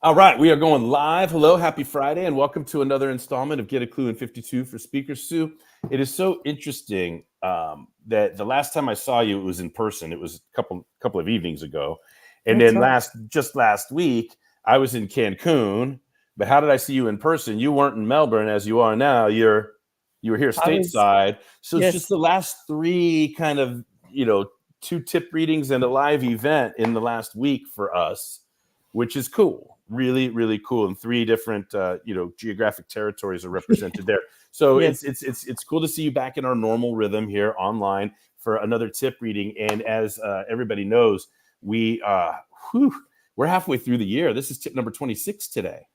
All right, we are going live. Hello, happy Friday, and welcome to another installment of Get a Clue in 52 for Speaker Sue. It is so interesting that the last time I saw you, it was in person. It was a couple of evenings ago, and That's then right. last week I was in Cancun. But how did I see you in person? You weren't in Melbourne as you are now. You were here I was, stateside. So it's just yes, the last three kind of two tip readings and a live event in the last week for us, which is cool. Really, really cool. And three different, geographic territories are represented there. So yes. it's cool to see you back in our normal rhythm here online for another tip reading. And as everybody knows, we're halfway through the year. This is tip number 26 today.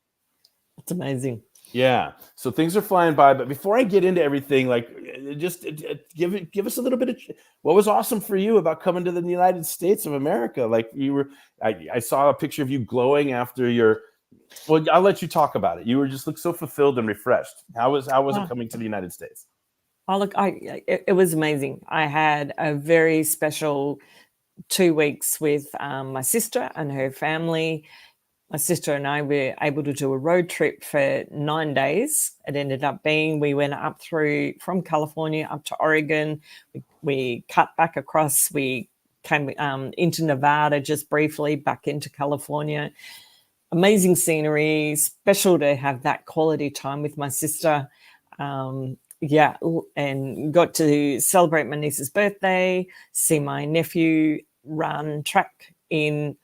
It's amazing. Yeah. So things are flying by. But before I get into everything, just give us a little bit of what was awesome for you about coming to the United States of America. Like I saw a picture of you glowing after your. Well, I'll let you talk about it. You were just looked so fulfilled and refreshed. How was it Oh, coming to the United States? look, it was amazing. I had a very special 2 weeks with my sister and her family. My sister and I were able to do a road trip for 9 days. It ended up being, we went up through from California up to Oregon. We cut back across, we came into Nevada just briefly, back into California. Amazing scenery, special to have that quality time with my sister. Yeah, and got to celebrate my niece's birthday, see my nephew run track in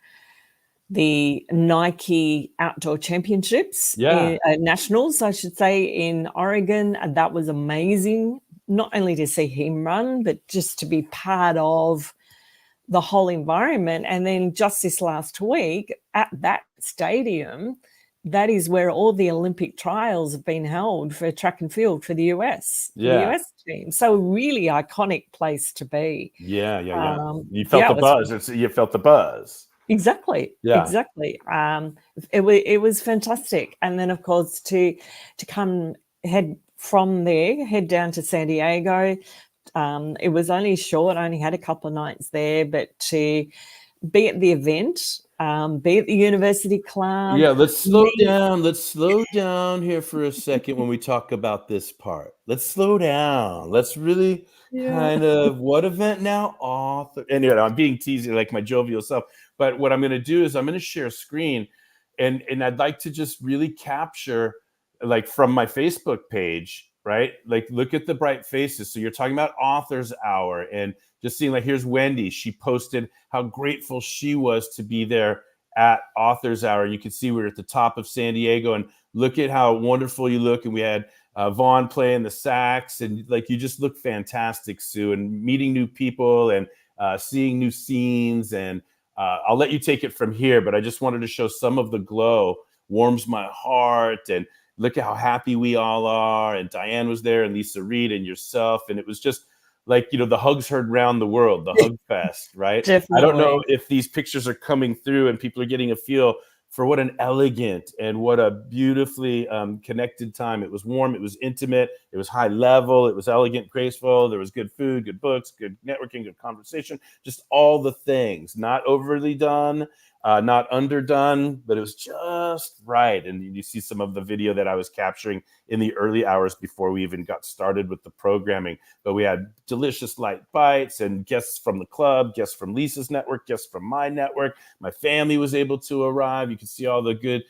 the Nike Outdoor Championships, Yeah. nationals, I should say, in Oregon. And that was amazing, not only to see him run, but just to be part of the whole environment. And then just this last week at that stadium, that is where all the Olympic trials have been held for track and field for the US, for the Yeah. US team. So a really iconic place to be. Yeah. You felt Yeah, the it was buzz. You felt the buzz. exactly, Yeah. exactly. It was fantastic. And then of course to come head from there, head down to San Diego. It was only short, I only had a couple of nights there, but to be at the event, be at the university club, Yeah, let's slow meet. down. Let's slow down here for a second when we talk about this part. Let's slow down. Let's really Yeah. kind of what event now? Author. And I'm being teasy like my jovial self. But what I'm going to do is I'm going to share a screen, and I'd like to just really capture like from my Facebook page, right? Like look at the bright faces. So you're talking about Authors Hour and just seeing like here's Wendy. She posted how grateful she was to be there at Authors Hour. You can see we're at the top of San Diego, and look at how wonderful you look. And we had Vaughn playing the sax, and like you just look fantastic, Sue. And meeting new people and seeing new scenes. And I'll let you take it from here, but I just wanted to show some of the glow. Warms my heart, and look at how happy we all are. And Diane was there, and Lisa Reed, and yourself, and it was just like the hugs heard round the world, the hug fest, right? I don't know Definitely. if these pictures are coming through and people are getting a feel for what an elegant and what a beautifully connected time. It was warm, it was intimate, it was high level, it was elegant, graceful. There was good food, good books, good networking, good conversation, just all the things. Not overly done, not underdone, but it was just right. And you see some of the video that I was capturing in the early hours before we even got started with the programming. But we had delicious light bites and guests from the club, guests from Lisa's network, guests from my network. My family was able to arrive. You can see all the good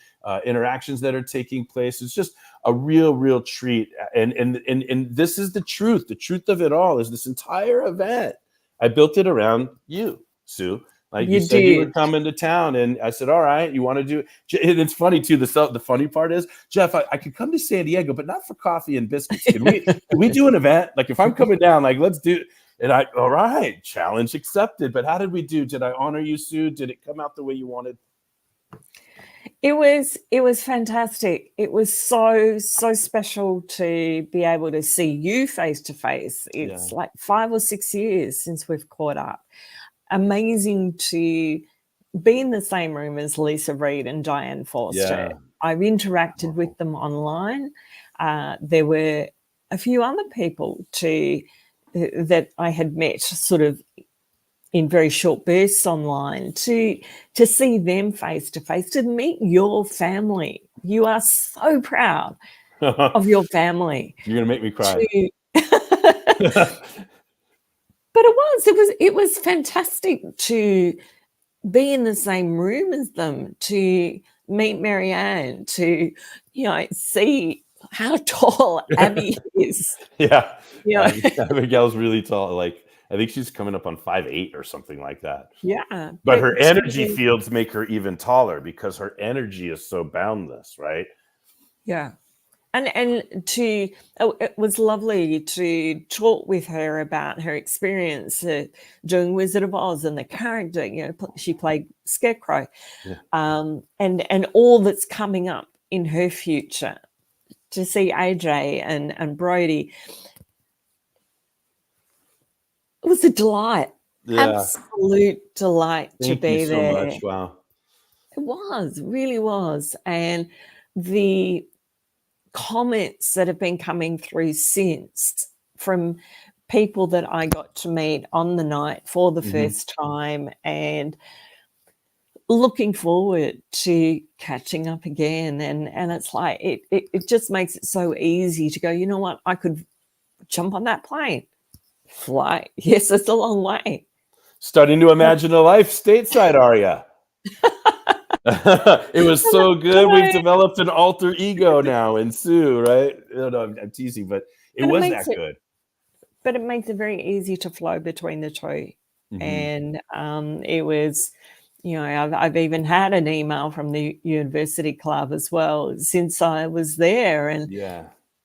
interactions that are taking place. It's just a real treat. And this is the truth. The truth of it all is this entire event, I built it around you, Sue. Like you You said, you were did. coming to town, and I said, "All right, you want to do?" And it's funny too. The funny part is, Jeff, I could come to San Diego, but not for coffee and biscuits. Can we do an event? Like if I'm coming down, like let's do. And all right, challenge accepted. But how did we do? Did I honor you, Sue? Did it come out the way you wanted? It was fantastic. It was so special to be able to see you face to face. Yeah, It's like 5 or 6 years since we've caught up. Amazing to be in the same room as Lisa Reed and Diane Forster. yeah, I've interacted powerful. with them online. There were a few other people that I had met sort of in very short bursts online, to see them face to face, to meet your family. You are so proud of your family. You're gonna make me cry. But it was fantastic to be in the same room as them, to meet Marianne, to, see how tall Abby is. Yeah. You know, Abigail's really tall. Like, I think she's coming up on 5'8" or something like that. yeah. But her energy fields make her even taller because her energy is so boundless, right? Yeah. And it was lovely to talk with her about her experience doing Wizard of Oz and the character. She played Scarecrow, Yeah. And all that's coming up in her future. To see AJ and Brody, it was a delight, absolute delight to be there. Thank you so much. Wow. It really was, and the comments that have been coming through since from people that I got to meet on the night for the first time, and looking forward to catching up again. And it's like it just makes it so easy to go, you know what, I could jump on that plane, fly. Yes, it's a long way. Starting to imagine a life stateside, Aria. It was so good. We've developed an alter ego now in Sue, right? No, I'm teasing, but it was that good. But it makes it very easy to flow between the two. And it was, I've even had an email from the university club as well since I was there, and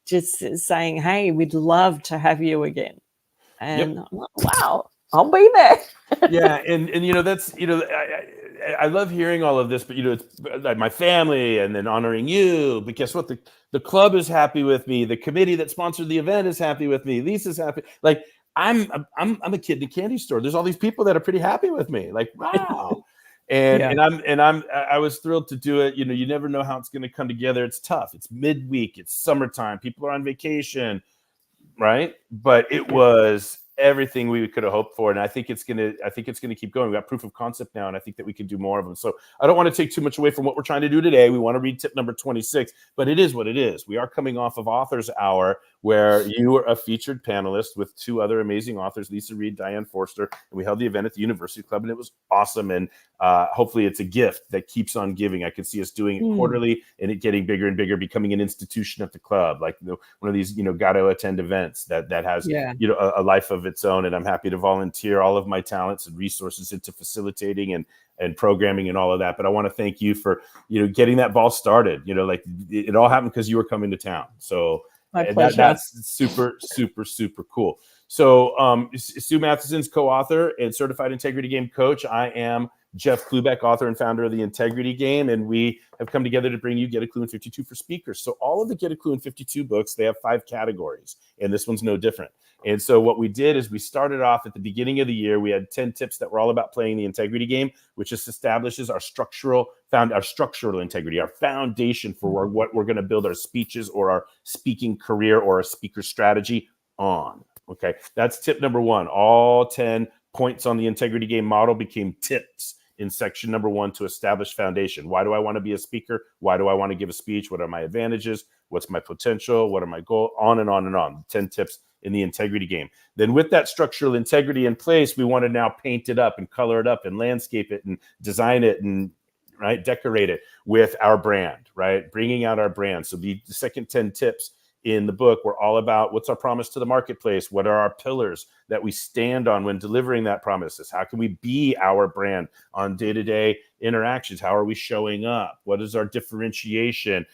just saying, hey, we'd love to have you again. And I'm like, wow, I'll be there. Yeah, and that's I love hearing all of this, but it's like my family and then honoring you. But guess what? The club is happy with me. The committee that sponsored the event is happy with me. Lisa's happy. Like I'm a kid in a candy store. There's all these people that are pretty happy with me. Like, wow. I was thrilled to do it. You never know how it's going to come together. It's tough. It's midweek. It's summertime. People are on vacation, right? But it was everything we could have hoped for, and I think it's gonna keep going. We got proof of concept now, and I think that we can do more of them. So I don't want to take too much away from what we're trying to do today. We want to read tip number 26, but it is what it is. We are coming off of Authors Hour, where you were a featured panelist with two other amazing authors, Lisa Reed, Diane Forster, and we held the event at the University Club, and it was awesome. And hopefully it's a gift that keeps on giving. I could see us doing it quarterly and it getting bigger and bigger, becoming an institution at the club, like one of these got to attend events that has a life of its own. And I'm happy to volunteer all of my talents and resources into facilitating and programming and all of that. But I want to thank you for getting that ball started. Like it all happened because you were coming to town. So that's super, super, super cool. So Sue Mathieson's co-author and certified integrity game coach. I am Jeff Klubeck, author and founder of the Integrity Game, and we have come together to bring you Get a Clue in 52 for speakers. So all of the Get a Clue in 52 books, they have 5 categories, and this one's no different. And so what we did is we started off at the beginning of the year. We had 10 tips that were all about playing the integrity game, which just establishes our structural integrity, our foundation for what we're going to build our speeches or our speaking career or our speaker strategy on. Okay, that's tip number 1. All 10 points on the integrity game model became tips in section number 1 to establish foundation. Why do I want to be a speaker? Why do I want to give a speech? What are my advantages? What's my potential? What are my goals? On and on and on. 10 tips in the integrity game. Then with that structural integrity in place, we want to now paint it up and color it up and landscape it and design it and decorate it with our brand, right? Bringing out our brand. So the second 10 tips in the book were all about what's our promise to the marketplace? What are our pillars that we stand on when delivering that promises? How can we be our brand on day-to-day interactions? How are we showing up? What is our differentiation?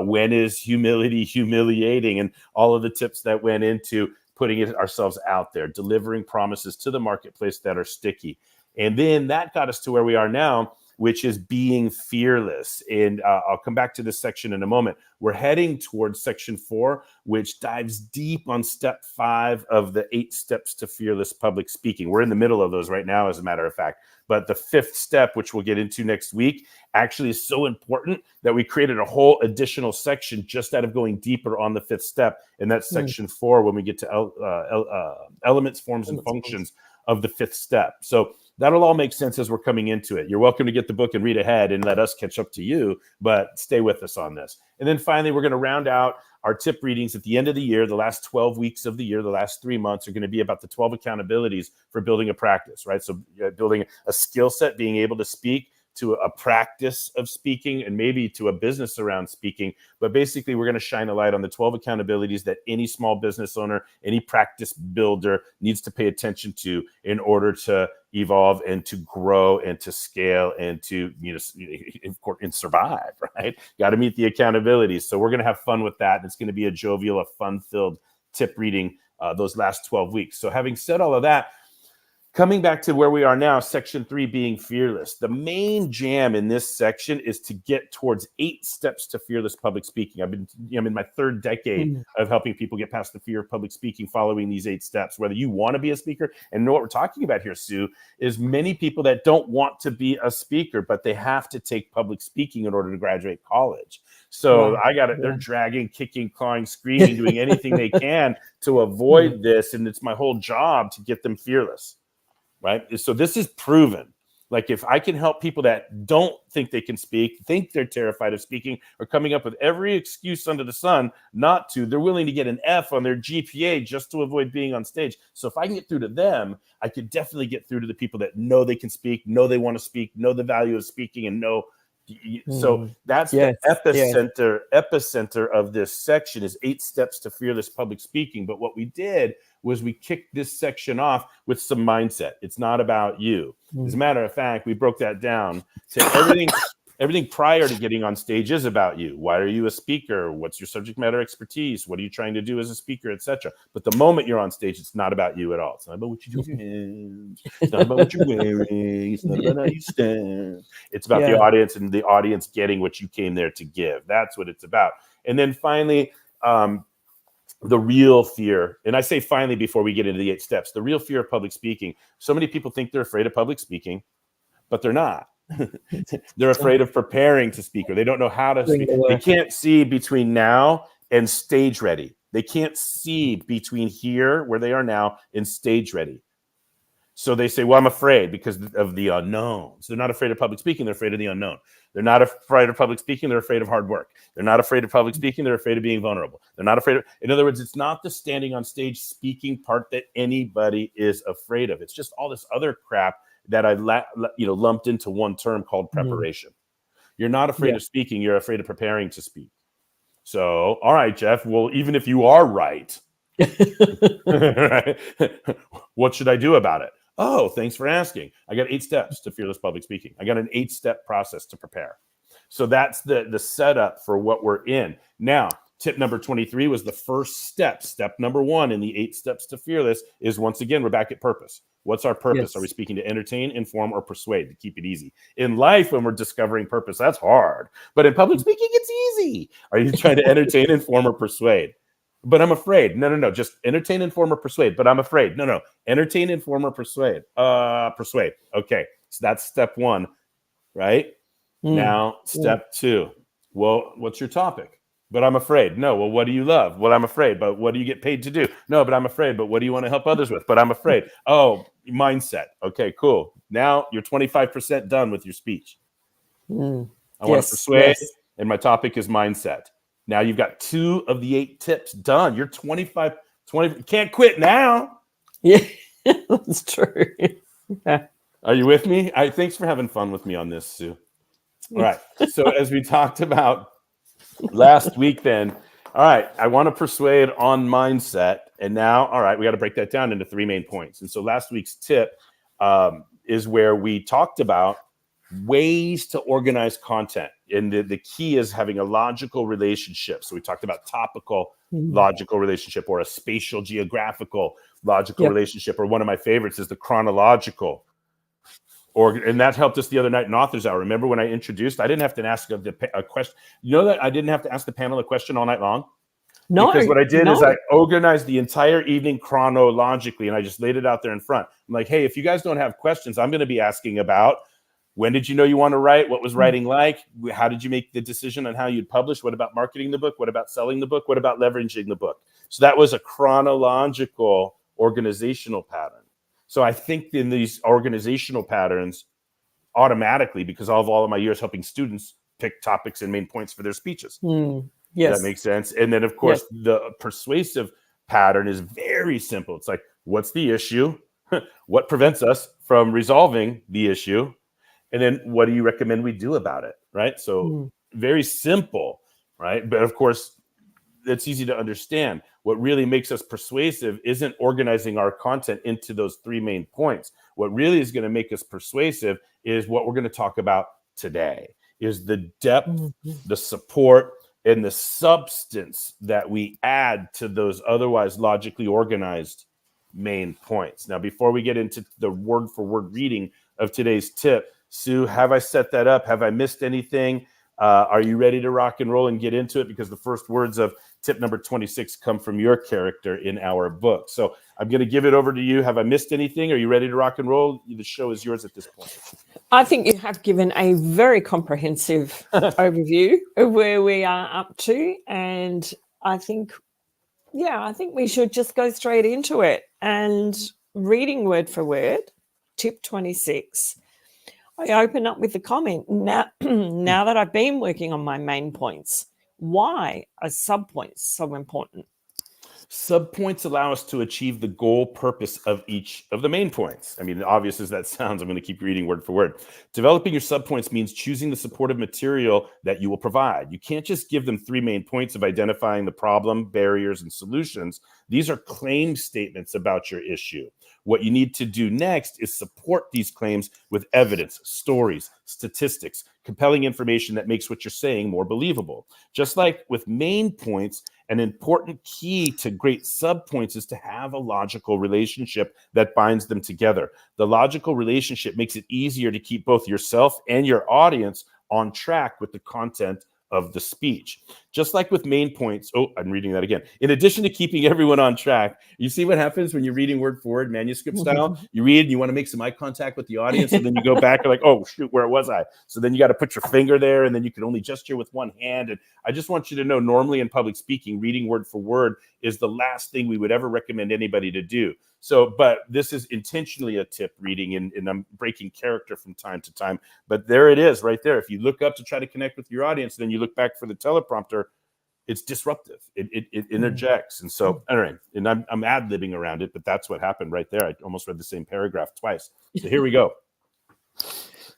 When is humility humiliating? And all of the tips that went into putting ourselves out there, delivering promises to the marketplace that are sticky. And then that got us to where we are now, which is being fearless. And I'll come back to this section in a moment. We're heading towards section 4, which dives deep on step 5 of the 8 steps to fearless public speaking. We're in the middle of those right now, as a matter of fact. But the 5th step, which we'll get into next week, actually is so important that we created a whole additional section just out of going deeper on the 5th step. And that's section 4 when we get to elements, forms, and functions of the 5th step. So that'll all make sense as we're coming into it. You're welcome to get the book and read ahead and let us catch up to you, but stay with us on this. And then finally, we're going to round out our tip readings at the end of the year. The last 12 weeks of the year, the last 3 months are going to be about the 12 accountabilities for building a practice, right? So building a skill set, being able to speak, to a practice of speaking, and maybe to a business around speaking. But basically, we're going to shine a light on the 12 accountabilities that any small business owner, any practice builder needs to pay attention to in order to evolve and to grow and to scale and to, and survive, right? Got to meet the accountabilities. So we're going to have fun with that. It's going to be a jovial, a fun-filled tip reading those last 12 weeks. So having said all of that, coming back to where we are now, section 3 being fearless. The main jam in this section is to get towards 8 steps to fearless public speaking. I'm in my 3rd decade of helping people get past the fear of public speaking, following these 8 steps. Whether you want to be a speaker, and know what we're talking about here, Sue, is many people that don't want to be a speaker, but they have to take public speaking in order to graduate college. So I got it. They're dragging, kicking, clawing, screaming, doing anything they can to avoid this. And it's my whole job to get them fearless. Right. So this is proven. Like, if I can help people that don't think they can speak, think they're terrified of speaking, or coming up with every excuse under the sun not to, they're willing to get an F on their GPA just to avoid being on stage. So if I can get through to them, I could definitely get through to the people that know they can speak, know they want to speak, know the value of speaking, and know. So that's the epicenter of this section is 8 steps to fearless public speaking. But what we did was we kicked this section off with some mindset. It's not about you. As a matter of fact, we broke that down to everything prior to getting on stage is about you. Why are you a speaker? What's your subject matter expertise? What are you trying to do as a speaker, etc. But the moment you're on stage, it's not about you at all. It's not about what you do with your hands. It's not about what you're wearing. It's not about how you stand. It's about the audience, and the audience getting what you came there to give. That's what it's about. And then finally, the real fear, and I say finally before we get into the 8 steps, the real fear of public speaking. So many people think they're afraid of public speaking, but they're not. They're afraid of preparing to speak, or they don't know how to speak. They can't see between now and stage ready. They can't see between here, where they are now, and stage ready. So they say, well, I'm afraid because of the unknown. So they're not afraid of public speaking. They're afraid of the unknown. They're not afraid of public speaking. They're afraid of hard work. They're not afraid of public speaking. They're afraid of being vulnerable. They're not afraid of, in other words, it's not the standing on stage speaking part that anybody is afraid of. It's just all this other crap that I lumped into one term called preparation. You're not afraid of speaking. You're afraid of preparing to speak. So, all right, Jeff, well, even if you are right, what should I do about it? Oh, thanks for asking. I got 8 steps to fearless public speaking. I got an 8-step process to prepare. So that's the setup for what we're in. Now, tip number 23 was the first step. Step number 1 in the 8 steps to fearless is, once again, we're back at purpose. What's our purpose? Are we speaking to entertain, inform, or persuade? To keep it easy. In life, when we're discovering purpose, that's hard. But in public speaking, it's easy. Are you trying to entertain, inform, or persuade? But I'm afraid. No. Just entertain, inform, or persuade. But I'm afraid. No. Entertain, inform, or persuade. Persuade. Okay. So that's step 1, right? Now, step 2. Well, what's your topic? But I'm afraid. No. Well, what do you love? Well, I'm afraid. But what do you get paid to do? No, but I'm afraid. But what do you want to help others with? But I'm afraid. Oh, mindset. Okay, cool. Now you're 25% done with your speech. I want to persuade, and my topic is mindset. Now you've got 2 of the 8 tips done. You're 20. You can't quit now. Yeah, that's true. Are you with me? Thanks for having fun with me on this, Sue. All right. So as we talked about last week, then, all right, I want to persuade on mindset. And now, all right, we got to break that down into 3 main points. And so last week's tip is where we talked about ways to organize content. And the key is having a logical relationship. So we talked about topical logical relationship, or a spatial geographical logical relationship, or one of my favorites is the chronological. And that helped us the other night in Author's Hour. Remember when I introduced, I didn't have to ask a question. You know that I didn't have to ask the panel a question all night long? No. Because what I did is I organized the entire evening chronologically, and I just laid it out there in front. I'm like, hey, if you guys don't have questions, I'm going to be asking about, when did you know you want to write? What was writing like? How did you make the decision on how you'd publish? What about marketing the book? What about selling the book? What about leveraging the book? So that was a chronological organizational pattern. So I think in these organizational patterns, automatically, because of all of my years helping students pick topics and main points for their speeches. Yes. That makes sense. And then, of course, the persuasive pattern is very simple. It's like, what's the issue? What prevents us from resolving the issue? And then what do you recommend we do about it? Right. So very simple. Right. But of course, it's easy to understand. What really makes us persuasive isn't organizing our content into those three main points. What really is going to make us persuasive is what we're going to talk about today, is the depth, the support, and the substance that we add to those otherwise logically organized main points. Now, before we get into the word for word reading of today's tip, Sue, have I set that up? Have I missed anything? Are you ready to rock and roll and get into it? Because the first words of tip number 26 come from your character in our book. So I'm going to give it over to you. Have I missed anything? Are you ready to rock and roll? The show is yours at this point. I think you have given a very comprehensive overview of where we are up to. And I think we should just go straight into it. And reading word for word, tip 26. I open up with a comment. Now that I've been working on my main points, why are subpoints so important? Subpoints allow us to achieve the goal purpose of each of the main points. I mean, obvious as that sounds, I'm going to keep reading word for word. Developing your subpoints means choosing the supportive material that you will provide. You can't just give them three main points of identifying the problem, barriers, and solutions. These are claim statements about your issue. What you need to do next is support these claims with evidence, stories, statistics, compelling information that makes what you're saying more believable. Just like with main points, an important key to great subpoints is to have a logical relationship that binds them together. The logical relationship makes it easier to keep both yourself and your audience on track with the content of the speech. Just like with main points. Oh, I'm reading that again. In addition to keeping everyone on track, you see what happens when you're reading word for word, manuscript style? You read and you want to make some eye contact with the audience, and then you go back and like, oh, shoot, where was I? So then you got to put your finger there, and then you can only gesture with one hand. And I just want you to know, normally in public speaking, reading word for word is the last thing we would ever recommend anybody to do. So, but this is intentionally a tip reading, and I'm breaking character from time to time. But there it is right there. If you look up to try to connect with your audience, then you look back for the teleprompter, it's disruptive. It interjects. And so, all right, and I'm ad-libbing around it, but that's what happened right there. I almost read the same paragraph twice. So here we go.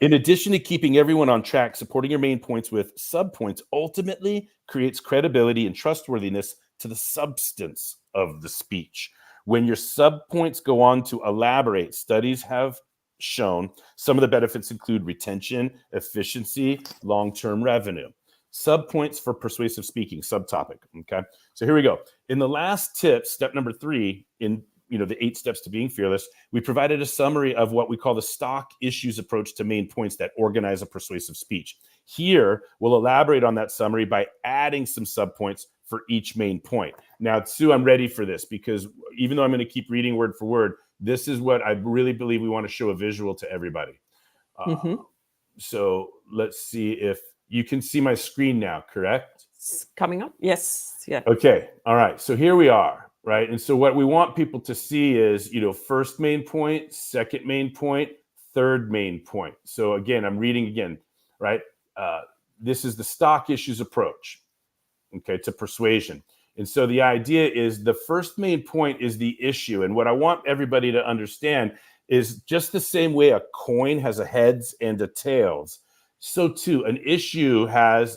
In addition to keeping everyone on track, supporting your main points with subpoints ultimately creates credibility and trustworthiness to the substance of the speech. When your subpoints go on to elaborate, studies have shown some of the benefits include retention, efficiency, long-term revenue. Subpoints for persuasive speaking, subtopic. Okay, so here we go. In the last tip, step number 3 in the 8 steps to being fearless, we provided a summary of what we call the stock issues approach to main points that organize a persuasive speech. Here, we'll elaborate on that summary by adding some subpoints for each main point. Now, Sue, I'm ready for this because even though I'm going to keep reading word for word, this is what I really believe we want to show a visual to everybody. So let's see if you can see my screen now, correct? It's coming up. Yes. Yeah. Okay. All right. So here we are. Right. And so what we want people to see is, first main point, second main point, third main point. So again, I'm reading again, right? This is the stock issues approach, okay, to persuasion. And so the idea is the first main point is the issue. And what I want everybody to understand is just the same way a coin has a heads and a tails, so too an issue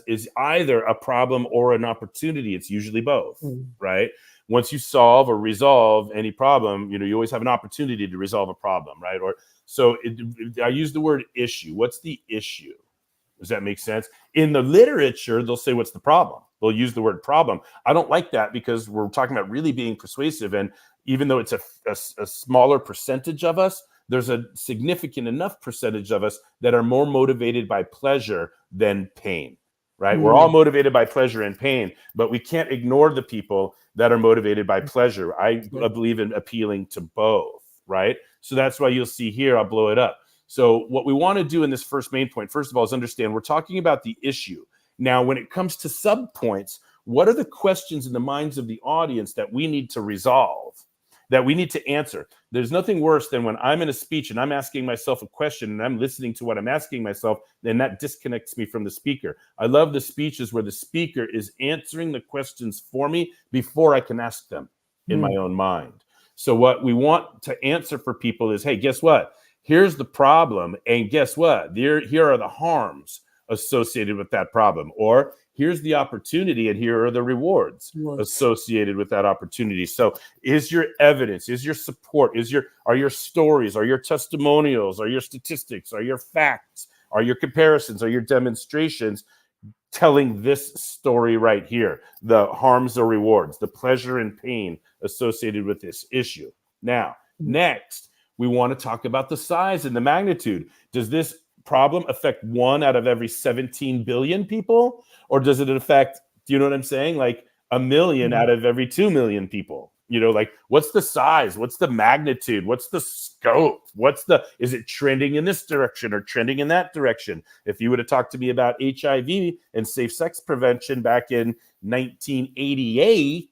is either a problem or an opportunity. It's usually both, right? Once you solve or resolve any problem, you always have an opportunity to resolve a problem, right? Or so I use the word issue. What's the issue? Does that make sense? In the literature, they'll say, what's the problem? They'll use the word problem. I don't like that because we're talking about really being persuasive. And even though it's a smaller percentage of us, there's a significant enough percentage of us that are more motivated by pleasure than pain, right? We're all motivated by pleasure and pain, but we can't ignore the people that are motivated by pleasure. I believe in appealing to both, right? So that's why you'll see here, I'll blow it up. So what we want to do in this first main point, first of all, is understand we're talking about the issue. Now, when it comes to subpoints, what are the questions in the minds of the audience that we need to resolve? that we need to answer. There's nothing worse than when I'm in a speech and I'm asking myself a question and I'm listening to what I'm asking myself, then that disconnects me from the speaker. I love the speeches where the speaker is answering the questions for me before I can ask them in my own mind. So what we want to answer for people is, hey, guess what? Here's the problem. And guess what? Here are the harms associated with that problem. Or here's the opportunity and here are the rewards associated with that opportunity. So is your evidence, is your support, are your stories, are your testimonials, are your statistics, are your facts, are your comparisons, are your demonstrations telling this story right here, the harms or rewards, the pleasure and pain associated with this issue. Now, next, we want to talk about the size and the magnitude. Does this problem affect 1 out of every 17 billion people? Or does it affect, do you know what I'm saying? Like 1 million out of every 2 million people? You know, like what's the size? What's the magnitude? What's the scope? Is it trending in this direction or trending in that direction? If you would have talked to me about HIV and safe sex prevention back in 1988,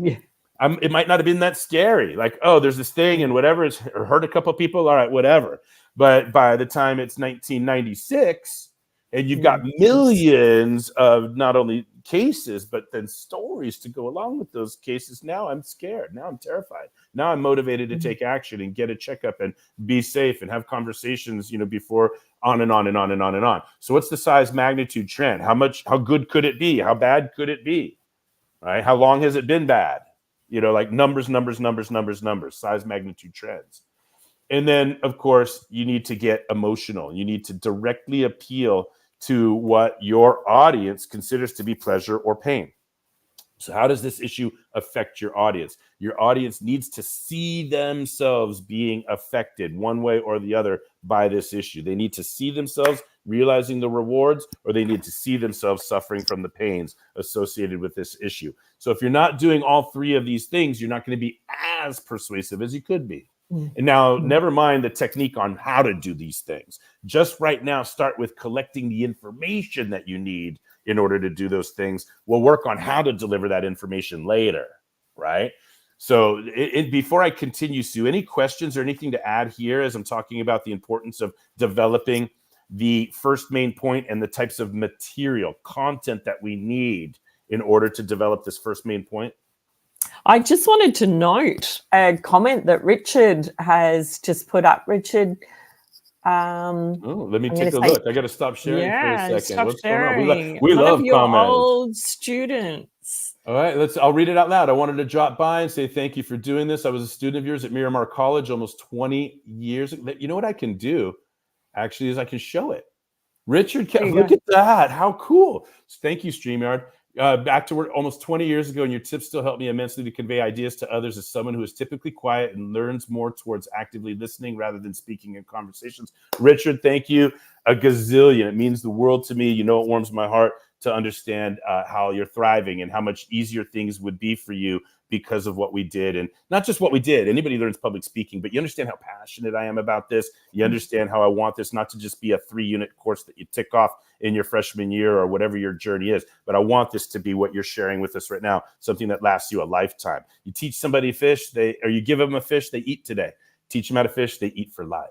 it might not have been that scary. Like, oh, there's this thing and whatever, it's hurt a couple of people. All right, whatever. But by the time it's 1996 and you've got millions of not only cases, but then stories to go along with those cases, now I'm scared. Now I'm terrified. Now I'm motivated to take action and get a checkup and be safe and have conversations, before on and on and on and on and on. So what's the size, magnitude, trend? How good could it be? How bad could it be? Right? How long has it been bad? Like numbers, size, magnitude, trends. And then, of course, you need to get emotional. You need to directly appeal to what your audience considers to be pleasure or pain. So how does this issue affect your audience? Your audience needs to see themselves being affected one way or the other by this issue. They need to see themselves realizing the rewards, or they need to see themselves suffering from the pains associated with this issue. So if you're not doing all three of these things, you're not going to be as persuasive as you could be. And now, never mind the technique on how to do these things. Just right now, start with collecting the information that you need in order to do those things. We'll work on how to deliver that information later, right? So before I continue, Sue, any questions or anything to add here as I'm talking about the importance of developing the first main point and the types of material, content that we need in order to develop this first main point? I just wanted to note a comment that Richard has just put up. Richard, let me take a look. I got to stop sharing for a second. What's sharing. going on? We love your comments. Old students. All right, I'll read it out loud. I wanted to drop by and say thank you for doing this. I was a student of yours at Miramar College almost 20 years ago. You know what I can do, actually, is I can show it. Richard, look at that. How cool. Thank you, StreamYard. Back to work almost 20 years ago, and your tips still help me immensely to convey ideas to others as someone who is typically quiet and learns more towards actively listening rather than speaking in conversations. Richard, thank you a gazillion. It means the world to me. It warms my heart to understand how you're thriving and how much easier things would be for you because of what we did. And not just what we did. Anybody learns public speaking, but you understand how passionate I am about this. You understand how I want this not to just be a 3-unit course that you tick off in your freshman year or whatever your journey is, but I want this to be what you're sharing with us right now, something that lasts you a lifetime. You teach somebody fish, or you give them a fish, they eat today. Teach them how to fish, they eat for life.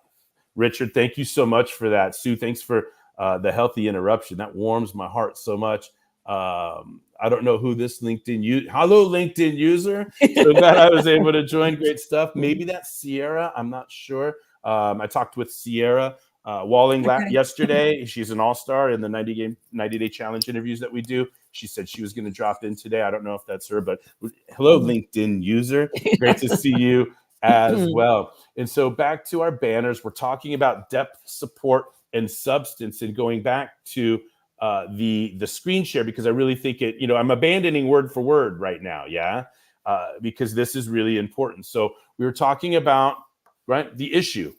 Richard, thank you so much for that. Sue, thanks for the healthy interruption. That warms my heart so much. I don't know who this hello LinkedIn user. So glad I was able to join. Great stuff. Maybe that's Sierra. I'm not sure. I talked with Sierra Walling yesterday. She's an all-star in the 90-day challenge interviews that we do. She said she was going to drop in today. I don't know if that's her, but hello LinkedIn user. Great to see you as well. And so back to our banners, we're talking about depth, support, and substance, and going back to the screen share, because I really think I'm abandoning word for word right now, because this is really important. So we were talking about the issue,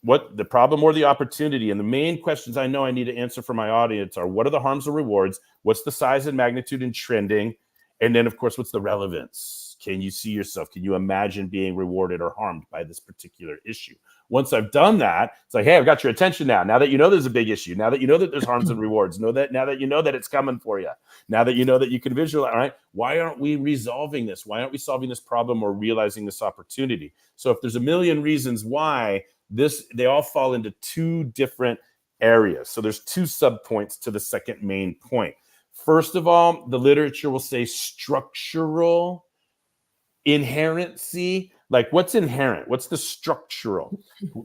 what the problem or the opportunity, and the main questions I know I need to answer for my audience are: what are the harms or rewards? What's the size and magnitude and trending? And then, of course, what's the relevance? Can you see yourself? Can you imagine being rewarded or harmed by this particular issue? Once I've done that, it's like, hey, I've got your attention now. Now that you know there's a big issue, now that you know that there's harms and rewards, now that you know that it's coming for you, now that you know that you can visualize, all right, why aren't we resolving this? Why aren't we solving this problem or realizing this opportunity? So if there's a million reasons why, they all fall into two different areas. So there's two subpoints to the second main point. First of all, the literature will say structural inherency. Like, what's inherent? What's the structural?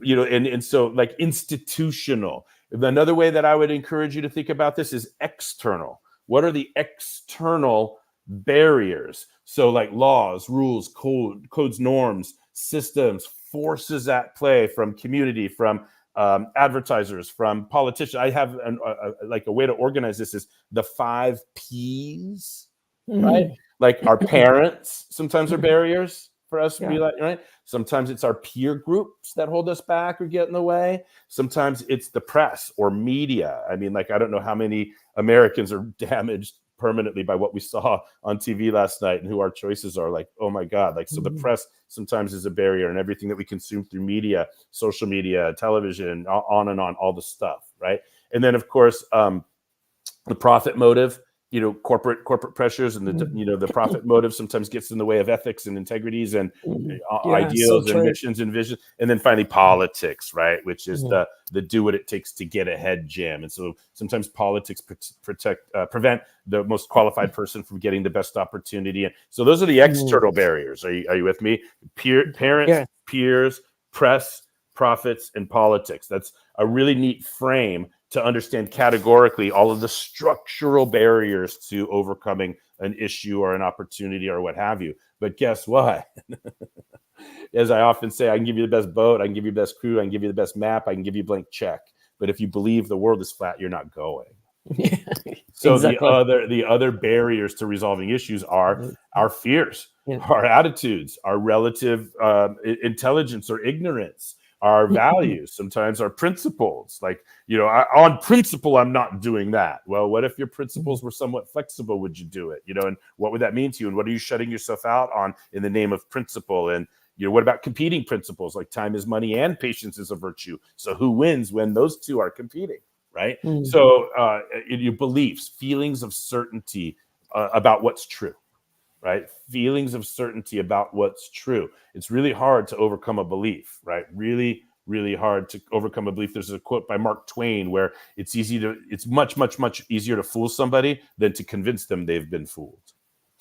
And so like institutional. Another way that I would encourage you to think about this is external. What are the external barriers? So like laws, rules, codes, norms, systems, forces at play from community, from advertisers, from politicians. I have a way to organize this is the 5 Ps, right? Like our parents sometimes are barriers for us to be like, right? Sometimes it's our peer groups that hold us back or get in the way. Sometimes it's the press or media. I mean, like, I don't know how many Americans are damaged permanently by what we saw on TV last night and who our choices are. Like, oh my God. Like, so the press sometimes is a barrier, and everything that we consume through media, social media, television, on and on, all the stuff, right? And then, of course, the profit motive, corporate pressures, and the profit motive sometimes gets in the way of ethics and integrities and ideals and missions and visions. And then finally politics, right? Which is the do what it takes to get ahead jam. And so sometimes politics prevent the most qualified person from getting the best opportunity. And so those are the external barriers. Are you with me? Parents, peers, press, profits, and politics. That's a really neat frame to understand categorically all of the structural barriers to overcoming an issue or an opportunity or what have you. But guess what? As I often say, I can give you the best boat, I can give you the best crew, I can give you the best map, I can give you a blank check. But if you believe the world is flat, you're not going. So exactly. the other barriers to resolving issues are our fears, our attitudes, our relative intelligence or ignorance, our values, sometimes our principles. Like, on principle, I'm not doing that. Well, what if your principles were somewhat flexible? Would you do it? And what would that mean to you? And what are you shutting yourself out on in the name of principle? And what about competing principles like time is money and patience is a virtue? So who wins when those two are competing, right? So your beliefs, feelings of certainty about what's true. Right? Feelings of certainty about what's true. It's really hard to overcome a belief, right? Really, really hard to overcome a belief. There's a quote by Mark Twain where it's much, much, much easier to fool somebody than to convince them they've been fooled.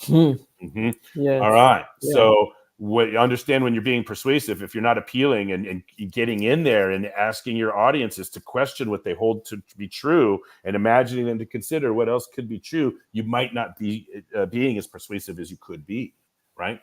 Yes. All right. Yeah. So what you understand when you're being persuasive, if you're not appealing and getting in there and asking your audiences to question what they hold to be true and imagining them to consider what else could be true, you might not be being as persuasive as you could be, right?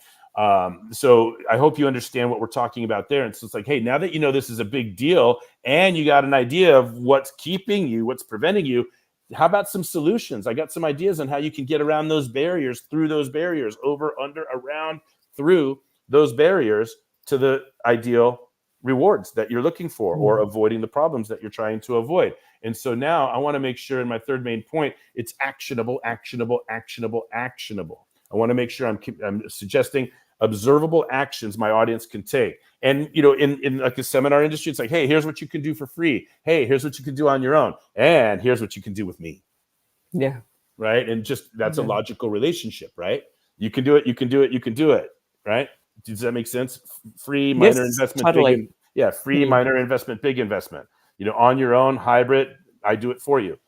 So I hope you understand what we're talking about there. And so it's like, hey, now that you know this is a big deal and you got an idea of what's keeping you, what's preventing you, how about some solutions? I got some ideas on how you can get around those barriers, through those barriers, over, under, around, through those barriers to the ideal rewards that you're looking for, or avoiding the problems that you're trying to avoid. And so now I want to make sure in my third main point, it's actionable, actionable, actionable, actionable. I want to make sure I'm suggesting observable actions my audience can take. And, in like a seminar industry, it's like, hey, here's what you can do for free. Hey, here's what you can do on your own. And here's what you can do with me. Yeah. Right. And just that's a logical relationship, right? You can do it. You can do it. You can do it. Right. Does that make sense? Free, minor investment, totally. Free, minor investment, big investment. On your own, hybrid, I do it for you.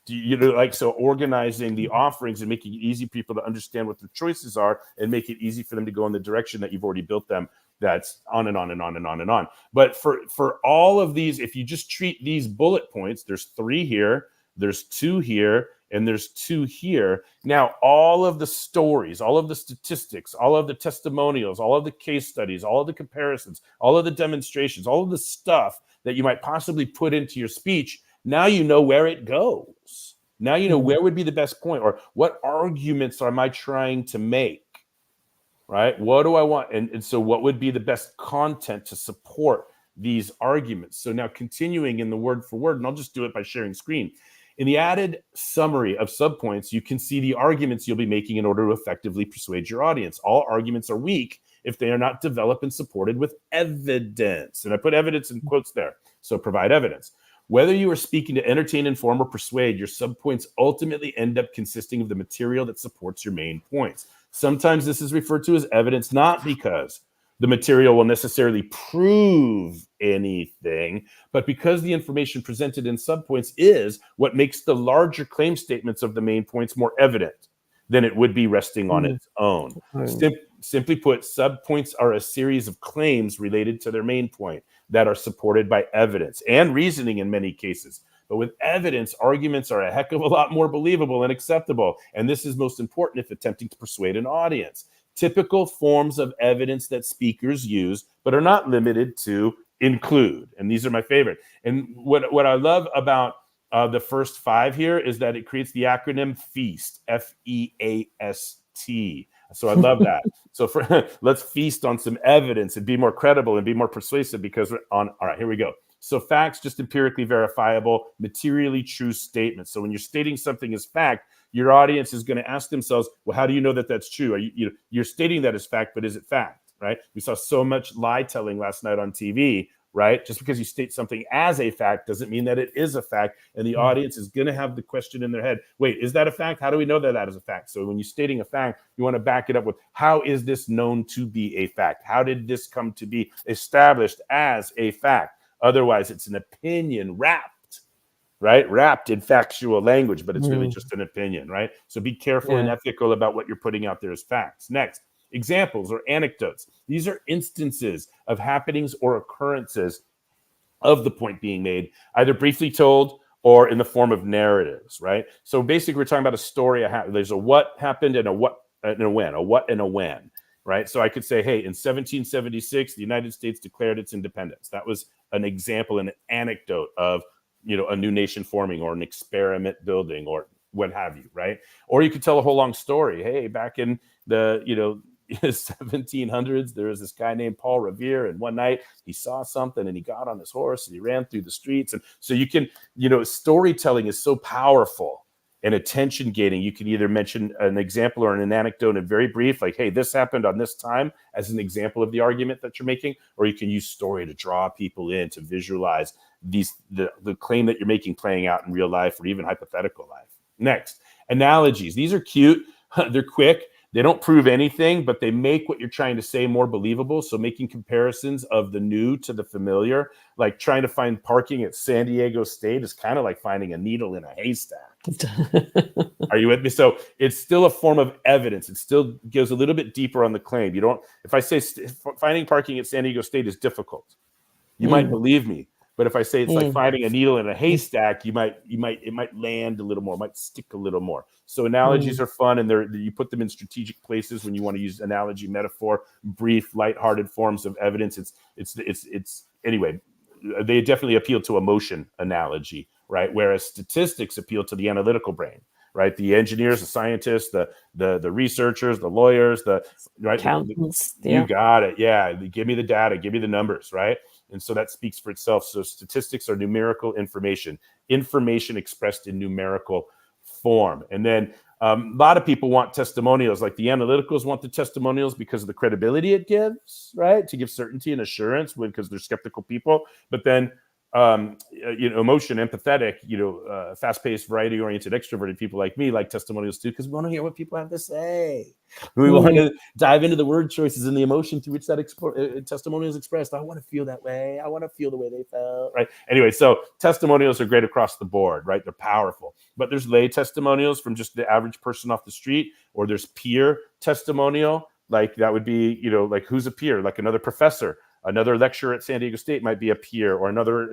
So organizing the offerings and making it easy for people to understand what their choices are and make it easy for them to go in the direction that you've already built them. That's on and on and on and on and on. But for all of these, if you just treat these bullet points, there's 3 here, there's 2 here, and there's 2 here. Now, all of the stories, all of the statistics, all of the testimonials, all of the case studies, all of the comparisons, all of the demonstrations, all of the stuff that you might possibly put into your speech, now you know where it goes. Now you know where would be the best point, or what arguments am I trying to make, right? What do I want? And so what would be the best content to support these arguments? So now continuing in the word for word, and I'll just do it by sharing screen. In the added summary of subpoints, you can see the arguments you'll be making in order to effectively persuade your audience. All arguments are weak if they are not developed and supported with evidence. And I put evidence in quotes there. So provide evidence. Whether you are speaking to entertain, inform, or persuade, your subpoints ultimately end up consisting of the material that supports your main points. Sometimes this is referred to as evidence, not because the material will necessarily prove anything, but because the information presented in subpoints is what makes the larger claim statements of the main points more evident than it would be resting on its own. Simply put, subpoints are a series of claims related to their main point that are supported by evidence and reasoning in many cases. But with evidence, arguments are a heck of a lot more believable and acceptable. And this is most important if attempting to persuade an audience. Typical forms of evidence that speakers use, but are not limited to, include, and these are my favorite. And what I love about the first 5 here is that it creates the acronym FEAST, FEAST. So I love that. So let's feast on some evidence and be more credible and be more persuasive because all right, here we go. So facts, just empirically verifiable, materially true statements. So when you're stating something as fact, your audience is going to ask themselves, well, how do you know that that's true? Are you're stating that as fact, but is it fact, right? We saw so much lie telling last night on TV, right? Just because you state something as a fact doesn't mean that it is a fact. And the audience is going to have the question in their head, wait, is that a fact? How do we know that that is a fact? So when you're stating a fact, you want to back it up with, how is this known to be a fact? How did this come to be established as a fact? Otherwise, it's an opinion wrapped, right? Wrapped in factual language, but it's really just an opinion, right? So be careful and ethical about what you're putting out there as facts. Next, examples or anecdotes. These are instances of happenings or occurrences of the point being made, either briefly told or in the form of narratives, right? So basically, we're talking about a story. There's a what happened and a what and a when, a what and a when, right? So I could say, hey, in 1776, the United States declared its independence. That was an example, an anecdote of, a new nation forming or an experiment building or what have you, right? Or you could tell a whole long story. Hey, back in the, 1700s, there was this guy named Paul Revere, and one night he saw something and he got on his horse and he ran through the streets. And so you can, storytelling is so powerful and attention gaining. You can either mention an example or an anecdote in very brief, like, hey, this happened on this time, as an example of the argument that you're making, or you can use story to draw people in, to visualize the claim that you're making playing out in real life or even hypothetical life. Next, analogies. These are cute. They're quick. They don't prove anything, but they make what you're trying to say more believable. So making comparisons of the new to the familiar, like trying to find parking at San Diego State is kind of like finding a needle in a haystack. Are you with me? So it's still a form of evidence. It still goes a little bit deeper on the claim. If I say finding parking at San Diego State is difficult, you might believe me. But if I say it's like finding a needle in a haystack, it might land a little more, might stick a little more. So analogies are fun, and you put them in strategic places when you want to use analogy, metaphor, brief, lighthearted forms of evidence. It's anyway. They definitely appeal to emotion analogy, right? Whereas statistics appeal to the analytical brain, right? The engineers, the scientists, the researchers, the lawyers, accountants. You got it. Yeah, give me the data, give me the numbers, right? And so that speaks for itself. So statistics are numerical information expressed in numerical form. And then a lot of people want testimonials, like the analyticals want the testimonials because of the credibility it gives, right? To give certainty and assurance because they're skeptical people. But then, emotion, empathetic, fast-paced, variety-oriented, extroverted people like me like testimonials too, because we want to hear what people have to say. We want to dive into the word choices and the emotion through which that testimonial is expressed. I want to feel that way. I want to feel the way they felt, right? Anyway, so testimonials are great across the board, right? They're powerful. But there's lay testimonials from just the average person off the street, or there's peer testimonial, like that would be, like who's a peer? Like another professor. Another lecturer at San Diego State might be a peer, or another,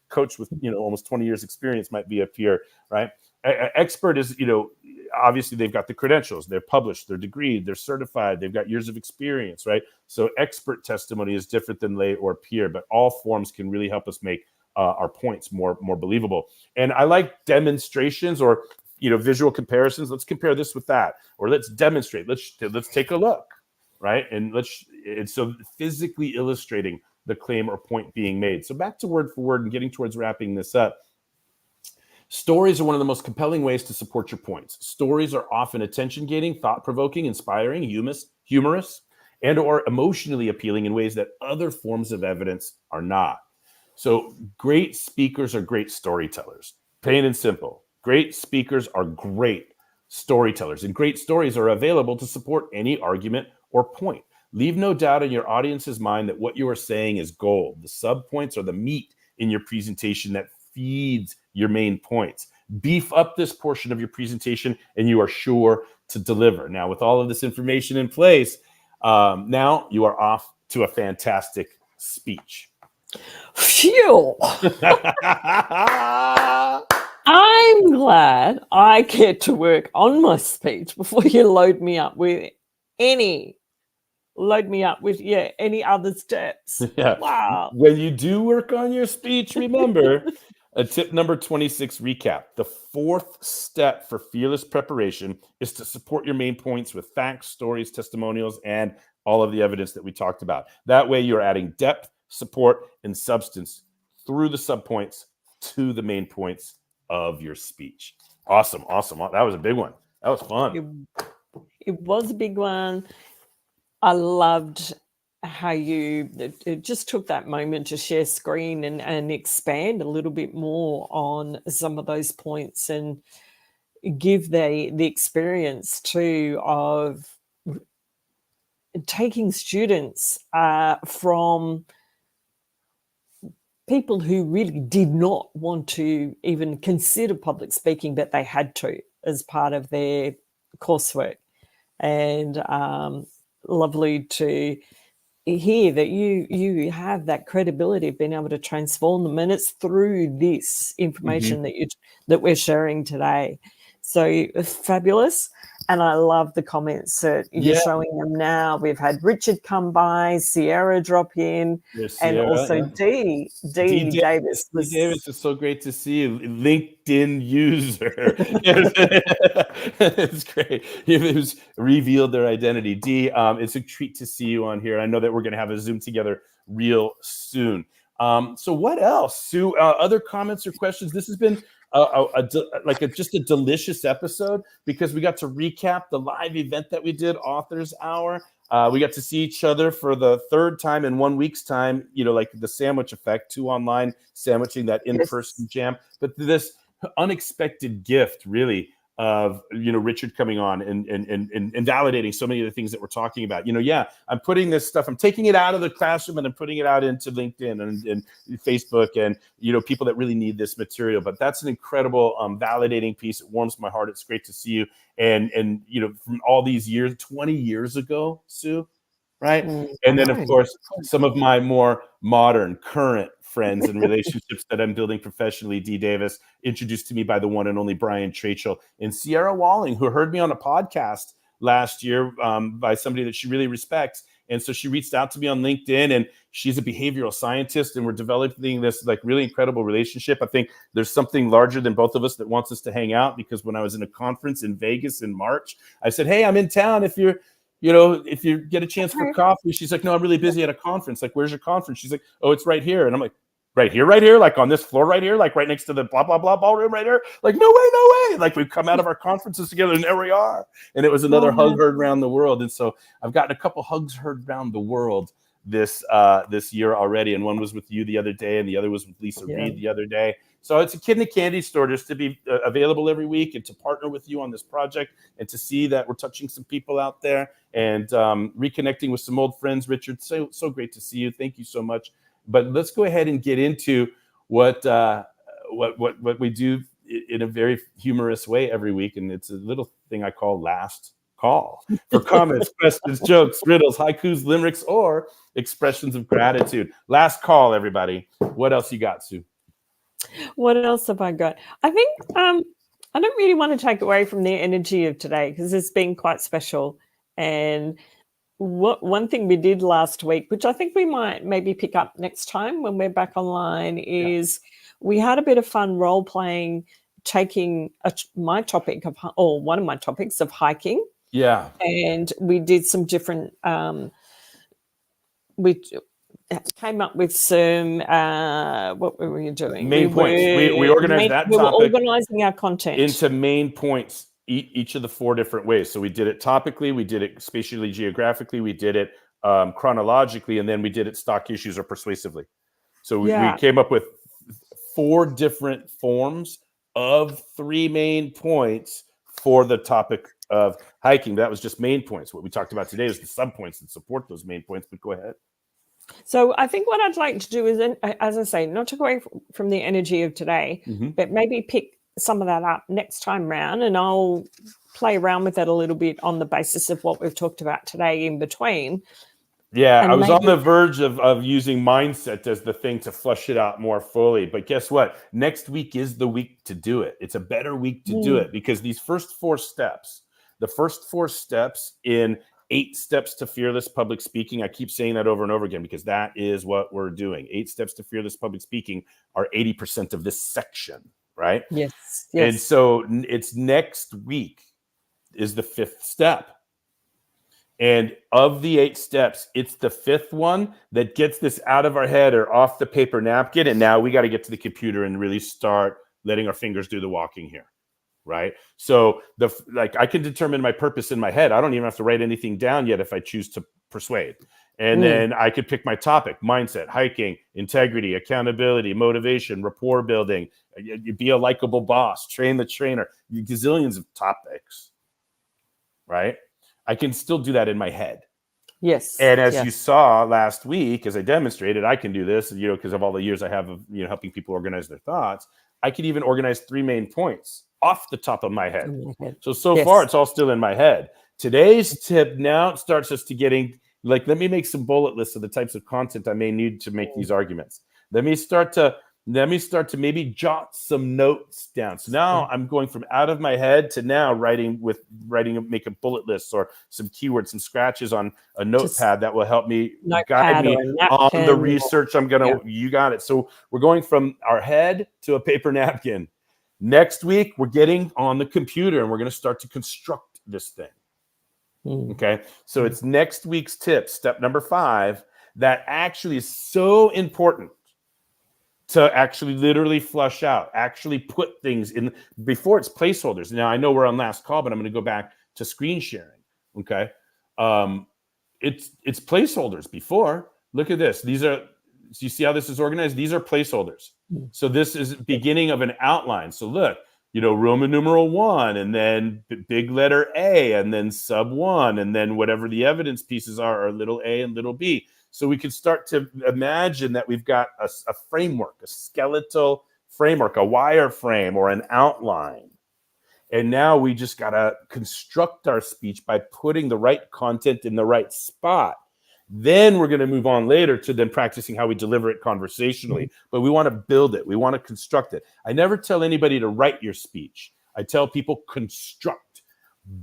coach with, almost 20 years experience might be a peer, right? Expert is, obviously they've got the credentials, they're published, they're degreed, they're certified, they've got years of experience, right? So expert testimony is different than lay or peer, but all forms can really help us make our points more believable. And I like demonstrations or, visual comparisons. Let's compare this with that, or let's demonstrate. Let's take a look. Right. And so physically illustrating the claim or point being made. So back to word for word and getting towards wrapping this up. Stories are one of the most compelling ways to support your points. Stories are often attention-getting, thought-provoking, inspiring, humorous, and or emotionally appealing in ways that other forms of evidence are not. So great speakers are great storytellers. Plain and simple. Great speakers are great storytellers, and great stories are available to support any argument or point. Leave no doubt in your audience's mind that what you are saying is gold. The subpoints are the meat in your presentation that feeds your main points. Beef up this portion of your presentation and you are sure to deliver. Now, with all of this information in place, now you are off to a fantastic speech. Phew. I'm glad I get to work on my speech before you load me up with any other steps. Yeah. Wow. When you do work on your speech, remember a tip number 26 recap. The fourth step for fearless preparation is to support your main points with facts, stories, testimonials, and all of the evidence that we talked about. That way you're adding depth, support, and substance through the subpoints to the main points of your speech. Awesome. That was a big one. That was fun. It was a big one. I loved how it just took that moment to share screen and expand a little bit more on some of those points and give the experience too of taking students from people who really did not want to even consider public speaking, but they had to as part of their coursework. And lovely to hear that you have that credibility of being able to transform the minutes through this information that we're sharing today. So fabulous. And I love the comments that you're showing them now. We've had Richard come by, Sierra drop in, and also D Davis. D Davis, it's so great to see you. LinkedIn user. It's great. Who's revealed their identity. D, it's a treat to see you on here. I know that we're going to have a Zoom together real soon. So what else, Sue? Other comments or questions? This has been just a delicious episode because we got to recap the live event that we did, Authors Hour. We got to see each other for the third time in 1 week's time, like the sandwich effect, 2 online sandwiching, that in-person jam. But this unexpected gift, really, of Richard coming on and validating so many of the things that we're talking about. I'm putting this stuff, I'm taking it out of the classroom and I'm putting it out into LinkedIn and Facebook and people that really need this material. But that's an incredible validating piece. It warms my heart. It's great to see you. And from all these years, 20 years ago, Sue, right? And then, of course, some of my more modern, current friends and relationships that I'm building professionally. D Davis, introduced to me by the one and only Brian Trachel, and Sierra Walling, who heard me on a podcast last year by somebody that she really respects. And so she reached out to me on LinkedIn, and she's a behavioral scientist, and we're developing this really incredible relationship. I think there's something larger than both of us that wants us to hang out, because when I was in a conference in Vegas in March, I said, hey, I'm in town. If you get a chance for coffee. She's like, no, I'm really busy at a conference. Like, where's your conference? She's like, oh, it's right here. And I'm like, right here, like on this floor right here, like right next to the blah, blah, blah ballroom right here. Like, no way. Like, we've come out of our conferences together and there we are. And it was another hug heard around the world. And so I've gotten a couple hugs heard around the world this year already. And one was with you the other day, and the other was with Lisa Reed the other day. So it's a kid in a candy store just to be available every week and to partner with you on this project and to see that we're touching some people out there and reconnecting with some old friends. Richard, so great to see you. Thank you so much. But let's go ahead and get into what we do in a very humorous way every week. And it's a little thing I call last call for comments, questions, jokes, riddles, haikus, limericks, or expressions of gratitude. Last call, everybody. What else you got, Sue? What else have I got? I think I don't really want to take away from the energy of today, because it's been quite special. And one thing we did last week, which I think we might maybe pick up next time when we're back online, is we had a bit of fun role playing, taking my topic or one of my topics of hiking. Yeah. And we did some different came up with some, what were we doing? Main points. We organized that we were topic organizing our content into main points, each of the 4 different ways. So we did it topically, we did it spatially geographically, we did it chronologically, and then we did it stock issues or persuasively. So we came up with 4 different forms of 3 main points for the topic of hiking. That was just main points. What we talked about today is the subpoints that support those main points, but go ahead. So I think what I'd like to do is, as I say, not to go away from the energy of today, but maybe pick some of that up next time round, and I'll play around with it a little bit on the basis of what we've talked about today in between. Yeah, I was on the verge of using mindset as the thing to flush it out more fully. But guess what? Next week is the week to do it. It's a better week to do it, because these first 4 steps, the first 4 steps in 8 steps to fearless public speaking. I keep saying that over and over again, because that is what we're doing. 8 steps to fearless public speaking are 80% of this section, right? Yes. And so it's next week is the 5th step. And of the 8 steps, it's the 5th one that gets this out of our head or off the paper napkin. And now we got to get to the computer and really start letting our fingers do the walking here. Right. So I can determine my purpose in my head. I don't even have to write anything down yet if I choose to persuade. And then I could pick my topic: mindset, hiking, integrity, accountability, motivation, rapport building, be a likable boss, train the trainer, gazillions of topics. Right. I can still do that in my head. Yes. And as you saw last week, as I demonstrated, I can do this, because of all the years I have of, helping people organize their thoughts. I could even organize 3 main points off the top of my head. So far, it's all still in my head. Today's tip now starts us to getting, let me make some bullet lists of the types of content I may need to make these arguments. Let me start to maybe jot some notes down. So now I'm going from out of my head to now writing, making bullet lists or some keywords, some scratches on a notepad that will help me guide me on the research I'm going to, you got it. So we're going from our head to a paper napkin. Next week, we're getting on the computer and we're going to start to construct this thing. Okay. So it's next week's tip, step number 5, that actually is so important to actually literally flush out, actually put things in before it's placeholders. Now, I know we're on last call, but I'm going to go back to screen sharing. Okay. It's placeholders before. Look at this. So you see how this is organized? These are placeholders. So this is beginning of an outline. So look, Roman numeral 1, and then big letter A, and then sub 1, and then whatever the evidence pieces are little a and little b. So we can start to imagine that we've got a framework, a skeletal framework, a wireframe or an outline. And now we just got to construct our speech by putting the right content in the right spot. Then we're going to move on later to then practicing how we deliver it conversationally. But we want to build it. We want to construct it. I never tell anybody to write your speech. I tell people construct,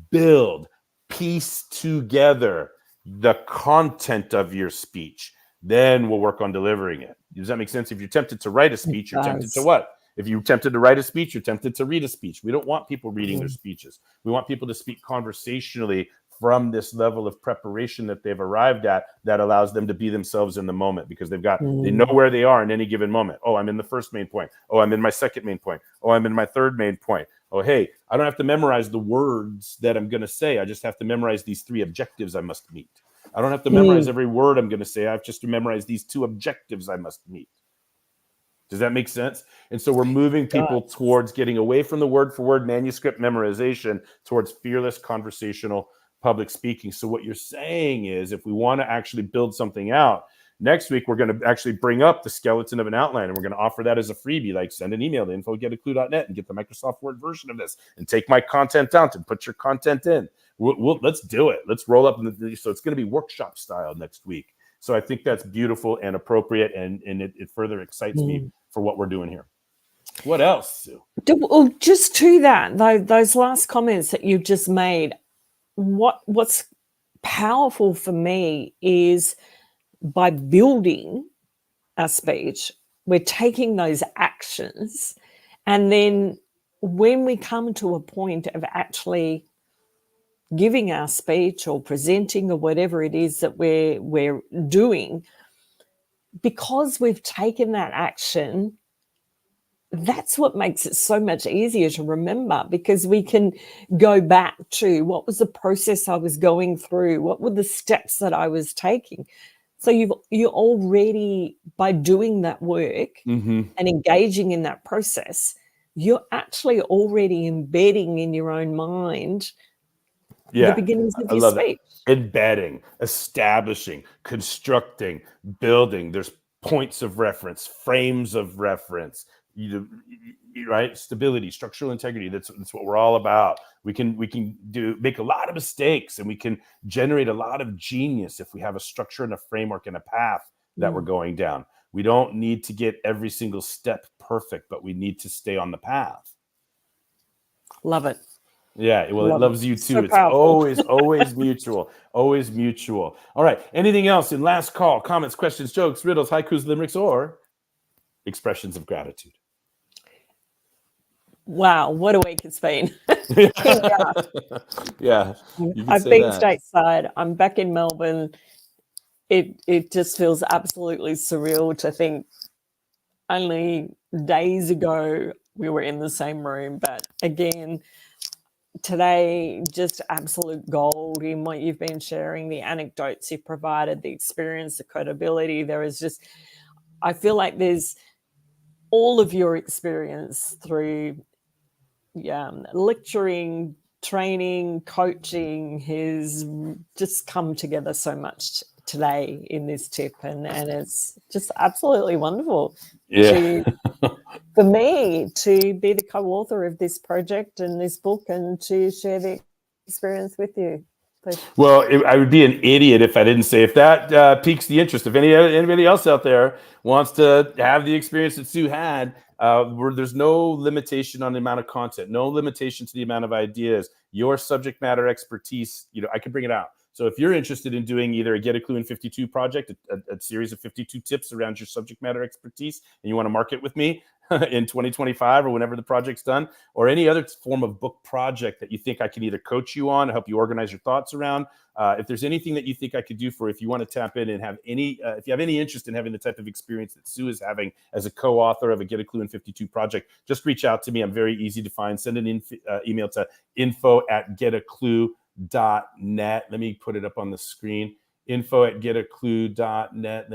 build, piece together the content of your speech. Then we'll work on delivering it. Does that make sense? If you're tempted to write a speech, you're tempted to what? If you're tempted to write a speech, you're tempted to read a speech. We don't want people reading their speeches. We want people to speak conversationally from this level of preparation that they've arrived at that allows them to be themselves in the moment, because they know where they are in any given moment. Oh, I'm in the first main point. Oh, I'm in my second main point. Oh, I'm in my third main point. Oh, hey, I don't have to memorize the words that I'm going to say. I just have to memorize these 3 objectives I must meet. I don't have to memorize every word I'm going to say. I have just to memorize these 2 objectives I must meet. Does that make sense? And so we're moving people towards getting away from the word for word manuscript memorization towards fearless conversational public speaking. So what you're saying is, if we want to actually build something out, next week we're going to actually bring up the skeleton of an outline, and we're going to offer that as a freebie. Like, send an email to info@aklu.net and get the Microsoft Word version of this, and take my content out and put your content in. Let's do it. Let's roll up. So it's going to be workshop style next week. So I think that's beautiful and appropriate, and it further excites me for what we're doing here. What else, Sue? Well, just to that, those last comments that you've just made, what's powerful for me is, by building our speech, we're taking those actions, and then when we come to a point of actually giving our speech or presenting or whatever it is that we're doing, because we've taken that action, that's what makes it so much easier to remember, because we can go back to what was the process I was going through, what were the steps that I was taking. So you're already, by doing that work and engaging in that process, you're actually already embedding in your own mind the beginnings of I your love speech. that. Embedding, establishing, constructing, building. There's points of reference, frames of reference, right? Stability, structural integrity. That's what we're all about. We can make a lot of mistakes, and we can generate a lot of genius if we have a structure and a framework and a path that we're going down. We don't need to get every single step perfect, but we need to stay on the path. Love it. Yeah, well, it loves you too. So it's powerful. always mutual. Always mutual. All right. Anything else in last call? Comments, questions, jokes, riddles, haikus, limericks, or expressions of gratitude? Wow, what a week it's been. Yeah, I've been stateside. I'm back in Melbourne. It just feels absolutely surreal to think only days ago we were in the same room. But again, today, just absolute gold in what you've been sharing, the anecdotes you've provided, the experience, the credibility. There is just, I feel like there's all of your experience through lecturing, training, coaching has just come together so much today in this tip, and it's just absolutely wonderful for me to be the co-author of this project and this book, and to share the experience with you. Well, I would be an idiot if I didn't say, if that piques the interest, if anybody else out there wants to have the experience that Sue had, where there's no limitation on the amount of content, no limitation to the amount of ideas, your subject matter expertise, I can bring it out. So if you're interested in doing either a Get a Clue in 52 project, a series of 52 tips around your subject matter expertise, and you want to market with me in 2025 or whenever the project's done, or any other form of book project that you think I can either coach you on, help you organize your thoughts around, if there's anything that you think I could do for, if you want to tap in and have any, if you have any interest in having the type of experience that Sue is having as a co-author of a Get a Clue in 52 project, just reach out to me. I'm very easy to find. Send an email to info@getaclue.net. Let me put it up on the screen. info@getaclue.net.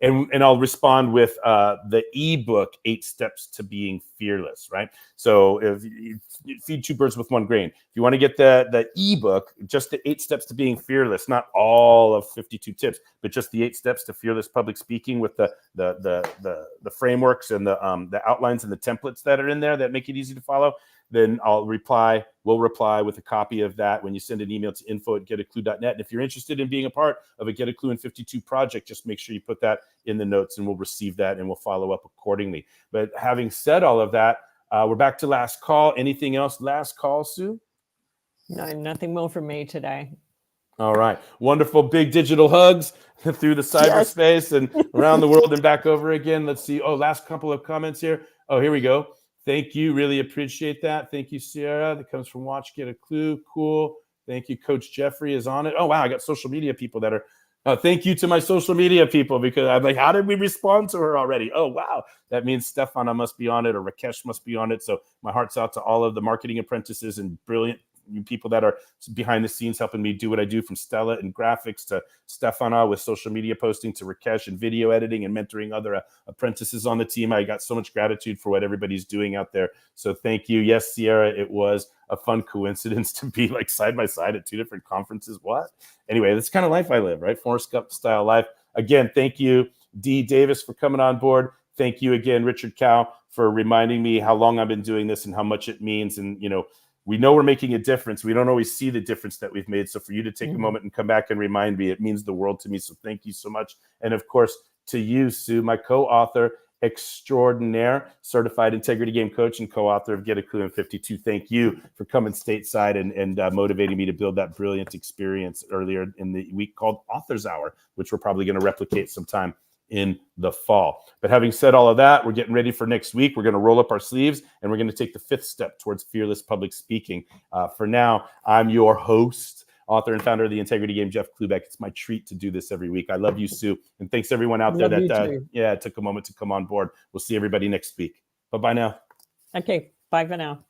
And I'll respond with the ebook, 8 Steps to Being Fearless, right? So if you feed 2 birds with 1 grain, if you want to get the ebook, just the 8 Steps to Being Fearless, not all of 52 tips, but just the 8 Steps to Fearless Public Speaking with the frameworks and the outlines and the templates that are in there that make it easy to follow, then we'll reply with a copy of that when you send an email to info@getaclue.net. And if you're interested in being a part of a Get a Clue in 52 project, just make sure you put that in the notes, and we'll receive that and we'll follow up accordingly. But having said all of that, we're back to last call. Anything else? Last call, Sue? No, nothing more from me today. All right. Wonderful big digital hugs through the cyberspace and around the world and back over again. Let's see. Oh, last couple of comments here. Oh, here we go. Thank you. Really appreciate that. Thank you, Sierra. That comes from Watch Get a Clue. Cool. Thank you. Coach Jeffrey is on it. Oh, wow. I got social media people that are. Thank you to my social media people, because I'm like, how did we respond to her already? Oh, wow. That means Stefana must be on it, or Rakesh must be on it. So my heart's out to all of the marketing apprentices and brilliant people that are behind the scenes helping me do what I do, from Stella and graphics to Stefana with social media posting to Rakesh and video editing and mentoring other apprentices on the team. I got so much gratitude for what everybody's doing out there. So thank you. Yes, Sierra, it was a fun coincidence to be like side by side at 2 different conferences. What? Anyway, that's the kind of life I live, right? Forrest Gump style life. Again, thank you, Dee Davis, for coming on board. Thank you again, Richard Cow, for reminding me how long I've been doing this and how much it means. And, we know we're making a difference. We don't always see the difference that we've made. So for you to take a moment and come back and remind me, it means the world to me. So thank you so much. And of course, to you, Sue, my co-author extraordinaire, certified integrity game coach and co-author of Get a Clue in 52. Thank you for coming stateside and motivating me to build that brilliant experience earlier in the week called Author's Hour, which we're probably going to replicate sometime in the fall. But having said all of that, we're getting ready for next week. We're going to roll up our sleeves and we're going to take the 5th step towards fearless public speaking. For now, I'm your host, author and founder of the Integrity Game, Jeff Klubeck. It's my treat to do this every week. I love you, Sue. And thanks everyone out there that took a moment to come on board. We'll see everybody next week. Bye-bye now. Okay. Bye for now.